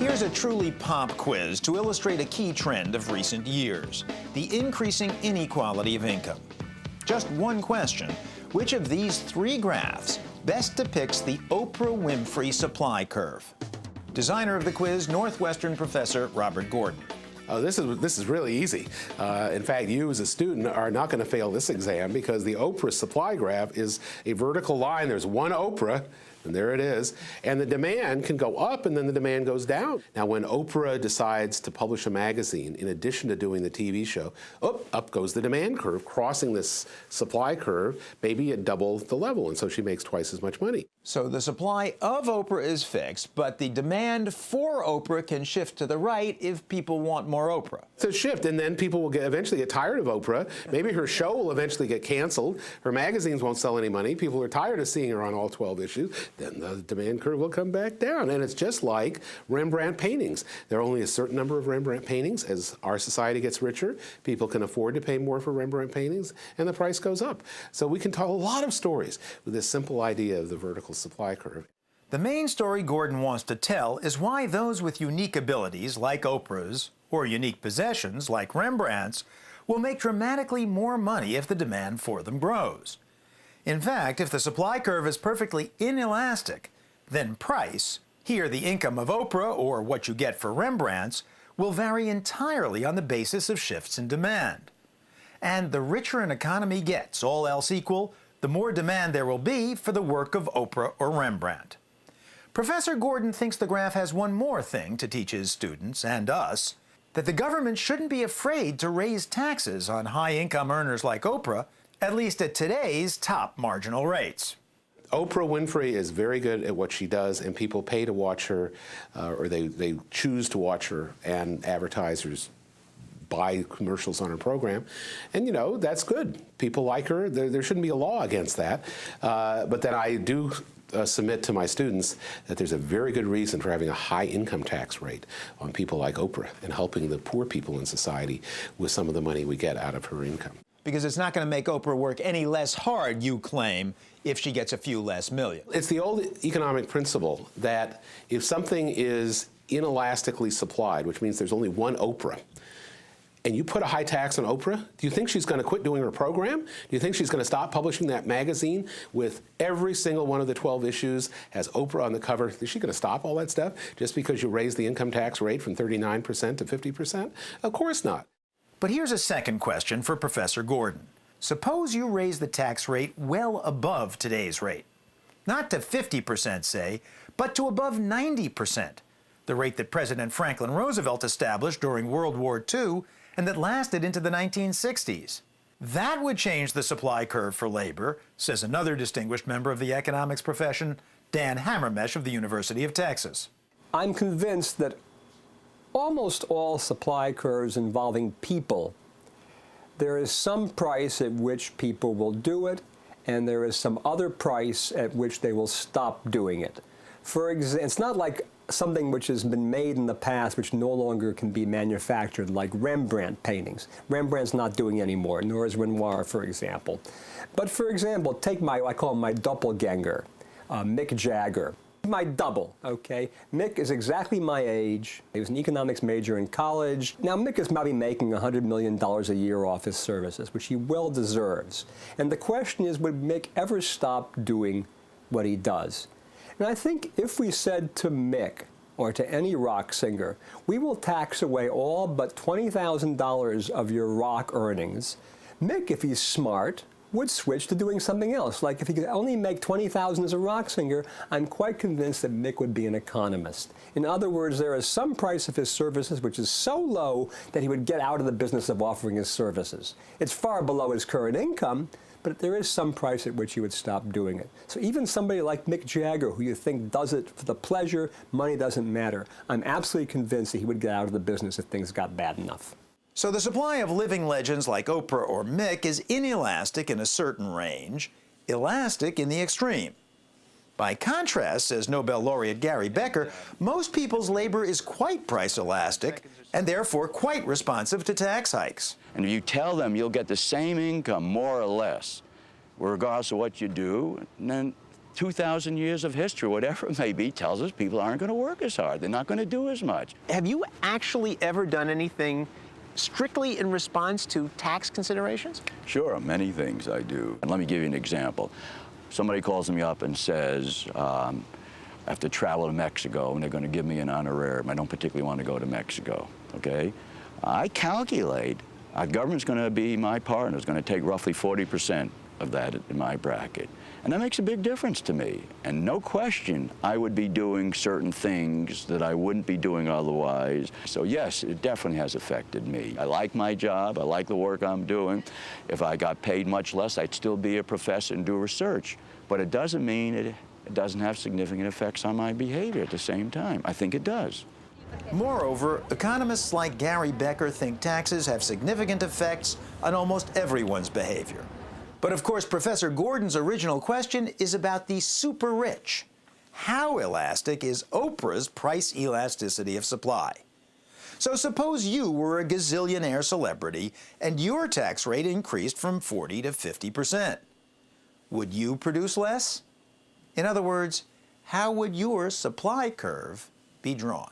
Here's a truly pop quiz to illustrate a key trend of recent years: the increasing inequality of income. Just one question: which of these three graphs best depicts the Oprah Winfrey supply curve? Designer of the quiz, Northwestern professor Robert Gordon. This is really easy. In fact, you as a student are not going to fail this exam because the Oprah supply graph is a vertical line. There's one Oprah, and there it is. And the demand can go up, and then the demand goes down. Now, when Oprah decides to publish a magazine, in addition to doing the TV show, up goes the demand curve, crossing this supply curve, maybe at double the level, and so she makes twice as much money. So the supply of Oprah is fixed, but the demand for Oprah can shift to the right if people want more Oprah. It's a shift, and then people will eventually get tired of Oprah. Maybe her show will eventually get canceled. Her magazines won't sell any money. People are tired of seeing her on all 12 issues. Then the demand curve will come back down. And it's just like Rembrandt paintings. There are only a certain number of Rembrandt paintings. As our society gets richer, people can afford to pay more for Rembrandt paintings, and the price goes up. So we can tell a lot of stories with this simple idea of the vertical supply curve. The main story Gordon wants to tell is why those with unique abilities, like Oprah's, or unique possessions, like Rembrandt's, will make dramatically more money if the demand for them grows. In fact, if the supply curve is perfectly inelastic, then price, here the income of Oprah or what you get for Rembrandt's, will vary entirely on the basis of shifts in demand. And the richer an economy gets, all else equal, the more demand there will be for the work of Oprah or Rembrandt. Professor Gordon thinks the graph has one more thing to teach his students and us: that the government shouldn't be afraid to raise taxes on high-income earners like Oprah, at least at today's top marginal rates. Oprah Winfrey is very good at what she does, and people pay to watch her, or they choose to watch her, and advertisers buy commercials on her program. And, you know, that's good. People like her. There shouldn't be a law against that. But then I do submit to my students that there's a very good reason for having a high income tax rate on people like Oprah and helping the poor people in society with some of the money we get out of her income. Because it's not going to make Oprah work any less hard, you claim, if she gets a few less million. It's the old economic principle that if something is inelastically supplied, which means there's only one Oprah, and you put a high tax on Oprah, do you think she's going to quit doing her program? Do you think she's going to stop publishing that magazine with every single one of the 12 issues has Oprah on the cover? Is she going to stop all that stuff just because you raise the income tax rate from 39% to 50%? Of course not. But here's a second question for Professor Gordon. Suppose you raise the tax rate well above today's rate. Not to 50%, say, but to above 90%, the rate that President Franklin Roosevelt established during World War II and that lasted into the 1960s. That would change the supply curve for labor, says another distinguished member of the economics profession, Dan Hammermesh of the University of Texas. I'm convinced that almost all supply curves involving people, there is some price at which people will do it, and there is some other price at which they will stop doing it. For example, it's not like something which has been made in the past which no longer can be manufactured, like Rembrandt paintings. Rembrandt's not doing anymore, nor is Renoir, for example. But for example, take I call him my doppelganger, Mick Jagger. My double, okay? Mick is exactly my age. He was an economics major in college. Now, Mick is probably making $100 million a year off his services, which he well deserves. And the question is, would Mick ever stop doing what he does? And I think if we said to Mick, or to any rock singer, we will tax away all but $20,000 of your rock earnings, Mick, if he's smart, would switch to doing something else. Like if he could only make $20,000 as a rock singer, I'm quite convinced that Mick would be an economist. In other words, there is some price of his services which is so low that he would get out of the business of offering his services. It's far below his current income, but there is some price at which he would stop doing it. So even somebody like Mick Jagger, who you think does it for the pleasure, money doesn't matter, I'm absolutely convinced that he would get out of the business if things got bad enough. So the supply of living legends like Oprah or Mick is inelastic in a certain range, elastic in the extreme. By contrast, says Nobel laureate Gary Becker, most people's labor is quite price elastic and therefore quite responsive to tax hikes. And if you tell them you'll get the same income, more or less, regardless of what you do, then 2,000 years of history, whatever it may be, tells us people aren't going to work as hard. They're not going to do as much. Have you actually ever done anything strictly in response to tax considerations? Sure, many things I do. And let me give you an example. Somebody calls me up and says, I have to travel to Mexico and they're going to give me an honorarium. I don't particularly want to go to Mexico, okay? I calculate our government's going to be my partner. It's going to take roughly 40% of that in my bracket. And that makes a big difference to me. And no question, I would be doing certain things that I wouldn't be doing otherwise. So yes, it definitely has affected me. I like my job. I like the work I'm doing. If I got paid much less, I'd still be a professor and do research. But it doesn't mean it doesn't have significant effects on my behavior at the same time. I think it does. Moreover, economists like Gary Becker think taxes have significant effects on almost everyone's behavior. But of course, Professor Gordon's original question is about the super rich. How elastic is Oprah's price elasticity of supply? So suppose you were a gazillionaire celebrity and your tax rate increased from 40 to 50%. Would you produce less? In other words, how would your supply curve be drawn?